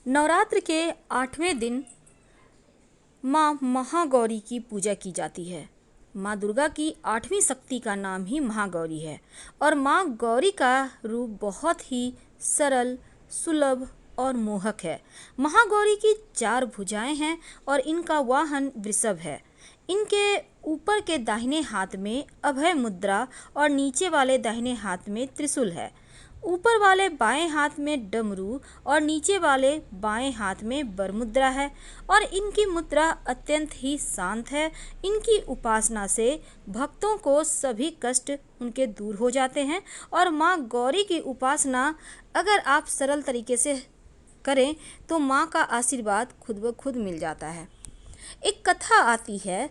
नवरात्र के 8वें दिन माँ महागौरी की पूजा की जाती है। माँ दुर्गा की 8वीं शक्ति का नाम ही महागौरी है और माँ गौरी का रूप बहुत ही सरल, सुलभ और मोहक है। महागौरी की 4 भुजाएं हैं और इनका वाहन वृषभ है। इनके ऊपर के दाहिने हाथ में अभय मुद्रा और नीचे वाले दाहिने हाथ में त्रिशूल है। ऊपर वाले बाएं हाथ में डमरू और नीचे वाले बाएं हाथ में बरमुद्रा है और इनकी मुद्रा अत्यंत ही शांत है। इनकी उपासना से भक्तों को सभी कष्ट उनके दूर हो जाते हैं और माँ गौरी की उपासना अगर आप सरल तरीके से करें तो माँ का आशीर्वाद खुद ब खुद मिल जाता है। एक कथा आती है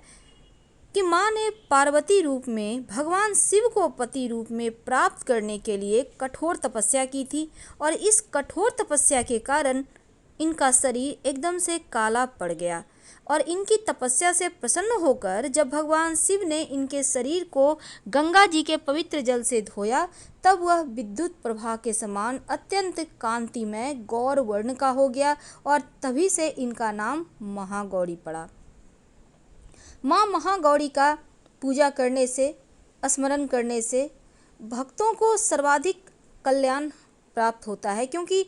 कि माँ ने पार्वती रूप में भगवान शिव को पति रूप में प्राप्त करने के लिए कठोर तपस्या की थी और इस कठोर तपस्या के कारण इनका शरीर एकदम से काला पड़ गया और इनकी तपस्या से प्रसन्न होकर जब भगवान शिव ने इनके शरीर को गंगा जी के पवित्र जल से धोया तब वह विद्युत प्रभा के समान अत्यंत कांतिमय गौर वर्ण का हो गया और तभी से इनका नाम महागौरी पड़ा। माँ महागौरी का पूजा करने से, स्मरण करने से भक्तों को सर्वाधिक कल्याण प्राप्त होता है, क्योंकि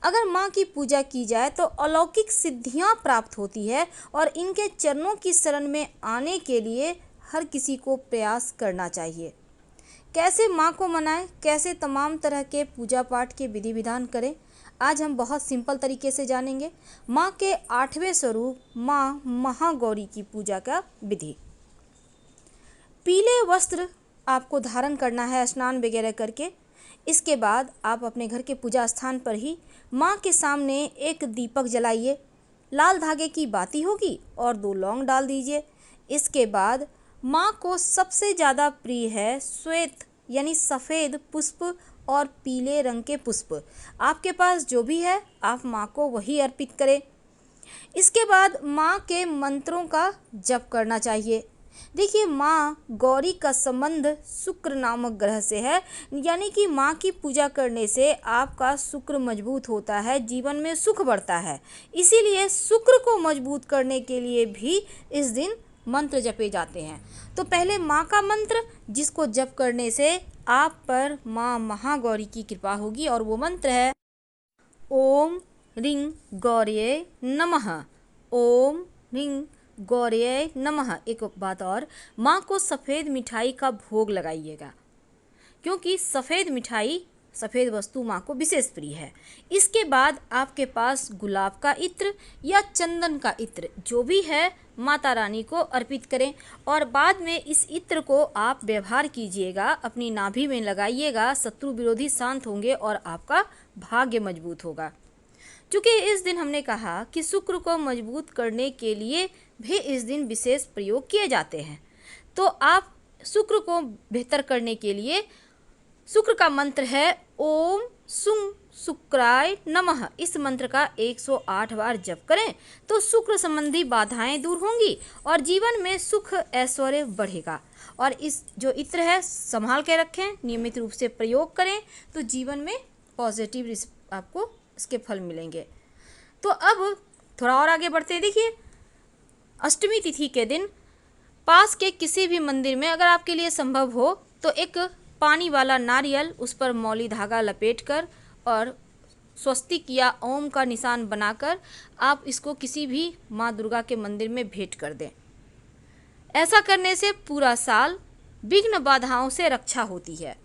अगर माँ की पूजा की जाए तो अलौकिक सिद्धियाँ प्राप्त होती है और इनके चरणों की शरण में आने के लिए हर किसी को प्रयास करना चाहिए। कैसे माँ को मनाएं, कैसे तमाम तरह के पूजा पाठ के विधि विधान करें, आज हम बहुत सिंपल तरीके से जानेंगे। माँ के 8वें स्वरूप माँ महागौरी की पूजा का विधि। पीले वस्त्र आपको धारण करना है स्नान वगैरह करके। इसके बाद आप अपने घर के पूजा स्थान पर ही माँ के सामने एक दीपक जलाइए। लाल धागे की बाती होगी और 2 लौंग डाल दीजिए। इसके बाद माँ को सबसे ज़्यादा प्रिय है श्वेत यानी सफ़ेद पुष्प और पीले रंग के पुष्प। आपके पास जो भी है आप माँ को वही अर्पित करें। इसके बाद माँ के मंत्रों का जप करना चाहिए। देखिए, माँ गौरी का संबंध शुक्र नामक ग्रह से है, यानी कि माँ की पूजा करने से आपका शुक्र मजबूत होता है, जीवन में सुख बढ़ता है। इसीलिए शुक्र को मजबूत करने के लिए भी इस दिन मंत्र जपे जाते हैं। तो पहले माँ का मंत्र, जिसको जप करने से आप पर माँ महागौरी की कृपा होगी, और वो मंत्र है ओम ह्रीं गौर्यै नमः। ओम ह्रीं गौर्यै नमः। एक बात और, माँ को सफ़ेद मिठाई का भोग लगाइएगा, क्योंकि सफ़ेद मिठाई, सफ़ेद वस्तु माँ को विशेष प्रिय है। इसके बाद आपके पास गुलाब का इत्र या चंदन का इत्र जो भी है माता रानी को अर्पित करें और बाद में इस इत्र को आप व्यवहार कीजिएगा, अपनी नाभि में लगाइएगा। शत्रु विरोधी शांत होंगे और आपका भाग्य मजबूत होगा। क्योंकि इस दिन हमने कहा कि शुक्र को मजबूत करने के लिए भी इस दिन विशेष प्रयोग किए जाते हैं, तो आप शुक्र को बेहतर करने के लिए शुक्र का मंत्र है ओम सुं शुक्राय नमः। इस मंत्र का 108 बार जप करें तो शुक्र संबंधी बाधाएं दूर होंगी और जीवन में सुख ऐश्वर्य बढ़ेगा। और इस जो इत्र है संभाल के रखें, नियमित रूप से प्रयोग करें तो जीवन में पॉजिटिव आपको इसके फल मिलेंगे। तो अब थोड़ा और आगे बढ़ते हैं। देखिए, अष्टमी तिथि के दिन पास के किसी भी मंदिर में अगर आपके लिए संभव हो तो एक पानी वाला नारियल, उस पर मौली धागा लपेटकर और स्वस्तिक या ओम का निशान बनाकर आप इसको किसी भी माँ दुर्गा के मंदिर में भेंट कर दें। ऐसा करने से पूरा साल विघ्न बाधाओं से रक्षा होती है।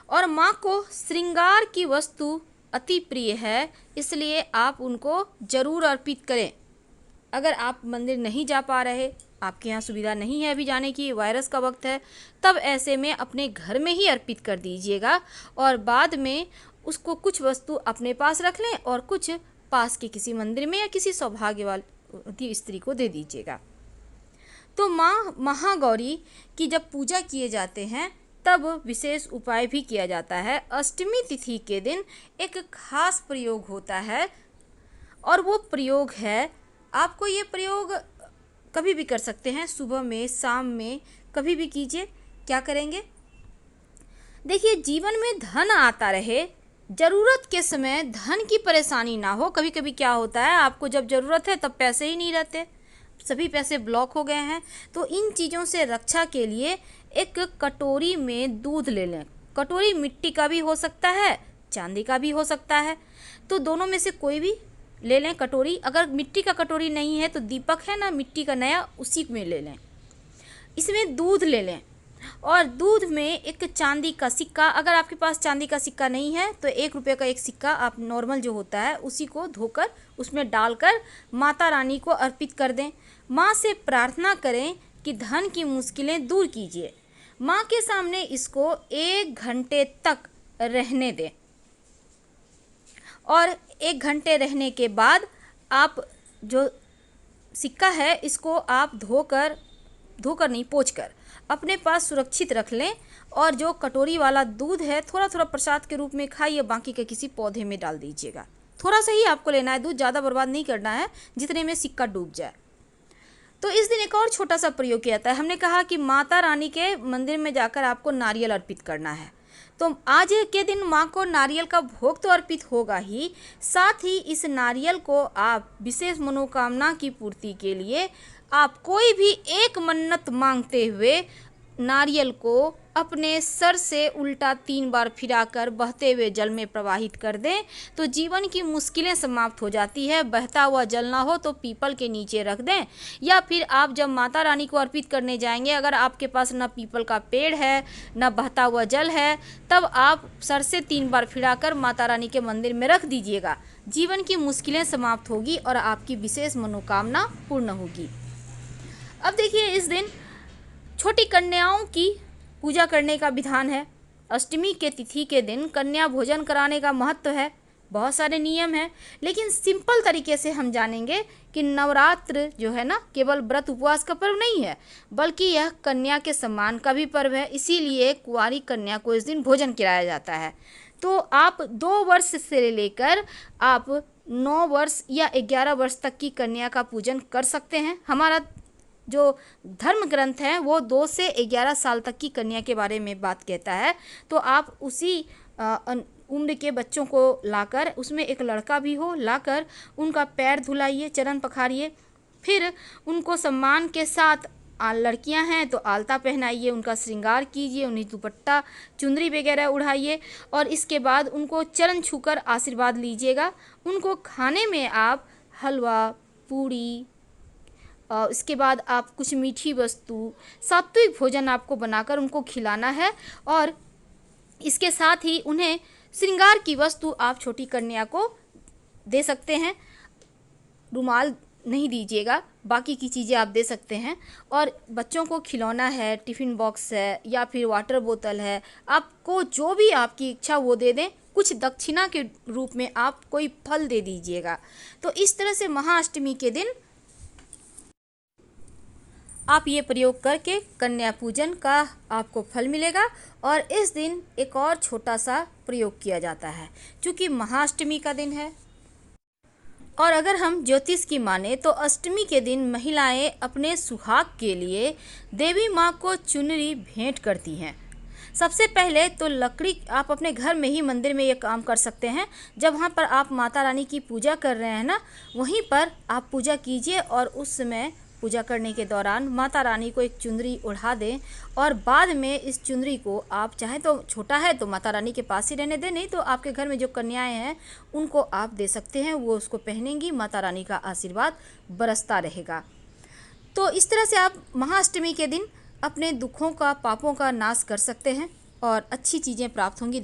और माँ को श्रृंगार की वस्तु अति प्रिय है, इसलिए आप उनको जरूर अर्पित करें। अगर आप मंदिर नहीं जा पा रहे, आपके यहाँ सुविधा नहीं है अभी जाने की, वायरस का वक्त है, तब ऐसे में अपने घर में ही अर्पित कर दीजिएगा और बाद में उसको कुछ वस्तु अपने पास रख लें और कुछ पास के किसी मंदिर में या किसी सौभाग्यवती स्त्री को दे दीजिएगा। तो माँ महागौरी की जब पूजा किए जाते हैं तब विशेष उपाय भी किया जाता है। अष्टमी तिथि के दिन एक खास प्रयोग होता है और वो प्रयोग है, आपको ये प्रयोग कभी भी कर सकते हैं, सुबह में, शाम में, कभी भी कीजिए। क्या करेंगे? देखिए, जीवन में धन आता रहे ज़रूरत के समय धन की परेशानी ना हो। कभी कभी क्या होता है, आपको जब ज़रूरत है तब पैसे ही नहीं रहते, सभी पैसे ब्लॉक हो गए हैं। तो इन चीज़ों से रक्षा के लिए एक कटोरी में दूध ले लें। कटोरी मिट्टी का भी हो सकता है, चांदी का भी हो सकता है, तो दोनों में से कोई भी ले लें कटोरी। अगर मिट्टी का कटोरी नहीं है तो दीपक है ना मिट्टी का नया, उसी में ले लें। इसमें दूध ले लें और दूध में एक चांदी का सिक्का, अगर आपके पास चांदी का सिक्का नहीं है तो 1 रुपये का एक सिक्का आप नॉर्मल जो होता है उसी को धोकर उसमें डालकर माता रानी को अर्पित कर दें। माँ से प्रार्थना करें कि धन की मुश्किलें दूर कीजिए। माँ के सामने इसको 1 घंटे तक रहने दें और 1 घंटे रहने के बाद आप जो सिक्का है इसको आप धोकर नहीं, पोंछकर अपने पास सुरक्षित रख लें। और जो कटोरी वाला दूध है थोड़ा थोड़ा प्रसाद के रूप में खाइए, बाकी के किसी पौधे में डाल दीजिएगा। थोड़ा सा ही आपको लेना है दूध, ज़्यादा बर्बाद नहीं करना है जितने में सिक्का डूब जाए। तो इस दिन एक और छोटा सा प्रयोग किया जाता है। हमने कहा कि माता रानी के मंदिर में जाकर आपको नारियल अर्पित करना है, तो आज के दिन माँ को नारियल का भोग तो अर्पित होगा ही, साथ ही इस नारियल को आप विशेष मनोकामना की पूर्ति के लिए आप कोई भी एक मन्नत मांगते हुए नारियल को अपने सर से उल्टा 3 बार फिराकर बहते हुए जल में प्रवाहित कर दें तो जीवन की मुश्किलें समाप्त हो जाती है। बहता हुआ जल ना हो तो पीपल के नीचे रख दें, या फिर आप जब माता रानी को अर्पित करने जाएंगे, अगर आपके पास ना पीपल का पेड़ है ना बहता हुआ जल है, तब आप सर से 3 बार फिराकर माता रानी के मंदिर में रख दीजिएगा। जीवन की मुश्किलें समाप्त होगी और आपकी विशेष मनोकामना पूर्ण होगी। अब देखिए, इस दिन छोटी कन्याओं की पूजा करने का विधान है। अष्टमी के तिथि के दिन कन्या भोजन कराने का महत्व है, बहुत सारे नियम हैं, लेकिन सिंपल तरीके से हम जानेंगे कि नवरात्र जो है ना केवल व्रत उपवास का पर्व नहीं है, बल्कि यह कन्या के सम्मान का भी पर्व है। इसीलिए कुंवारी कन्या को इस दिन भोजन कराया जाता है। तो आप 2 वर्ष से लेकर आप 9 वर्ष या 11 वर्ष तक की कन्या का पूजन कर सकते हैं। हमारा जो धर्म ग्रंथ है वो 2 से 11 साल तक की कन्या के बारे में बात कहता है। तो आप उसी उम्र के बच्चों को लाकर, उसमें एक लड़का भी हो, लाकर उनका पैर धुलाइए, चरण पखारिए, फिर उनको सम्मान के साथ लड़कियां हैं तो आलता पहनाइए, उनका श्रृंगार कीजिए, उन्हें दुपट्टा चुंदरी वगैरह उड़ाइए और इसके बाद उनको चरण छूकर आशीर्वाद लीजिएगा। उनको खाने में आप हलवा, पूड़ी, इसके बाद आप कुछ मीठी वस्तु, सात्विक भोजन आपको बनाकर उनको खिलाना है। और इसके साथ ही उन्हें श्रृंगार की वस्तु आप छोटी कन्या को दे सकते हैं। रुमाल नहीं दीजिएगा, बाकी की चीज़ें आप दे सकते हैं। और बच्चों को खिलौना है, टिफ़िन बॉक्स है या फिर वाटर बोतल है, आपको जो भी आपकी इच्छा वो दे दें। कुछ दक्षिणा के रूप में आप कोई फल दे दीजिएगा। तो इस तरह से महाअष्टमी के दिन आप ये प्रयोग करके कन्या पूजन का आपको फल मिलेगा। और इस दिन एक और छोटा सा प्रयोग किया जाता है, क्योंकि महाअष्टमी का दिन है और अगर हम ज्योतिष की माने तो अष्टमी के दिन महिलाएं अपने सुहाग के लिए देवी माँ को चुनरी भेंट करती हैं। सबसे पहले तो लकड़ी, आप अपने घर में ही मंदिर में ये काम कर सकते हैं। जब वहाँ पर आप माता रानी की पूजा कर रहे हैं ना, वहीं पर आप पूजा कीजिए और उस समय पूजा करने के दौरान माता रानी को एक चुंदरी ओढ़ा दें और बाद में इस चुंदरी को आप चाहे तो, छोटा है तो माता रानी के पास ही रहने दें, नहीं तो आपके घर में जो कन्याएं हैं उनको आप दे सकते हैं, वो उसको पहनेंगी, माता रानी का आशीर्वाद बरसता रहेगा। तो इस तरह से आप महाअष्टमी के दिन अपने दुखों का, पापों का नाश कर सकते हैं और अच्छी चीज़ें प्राप्त होंगी।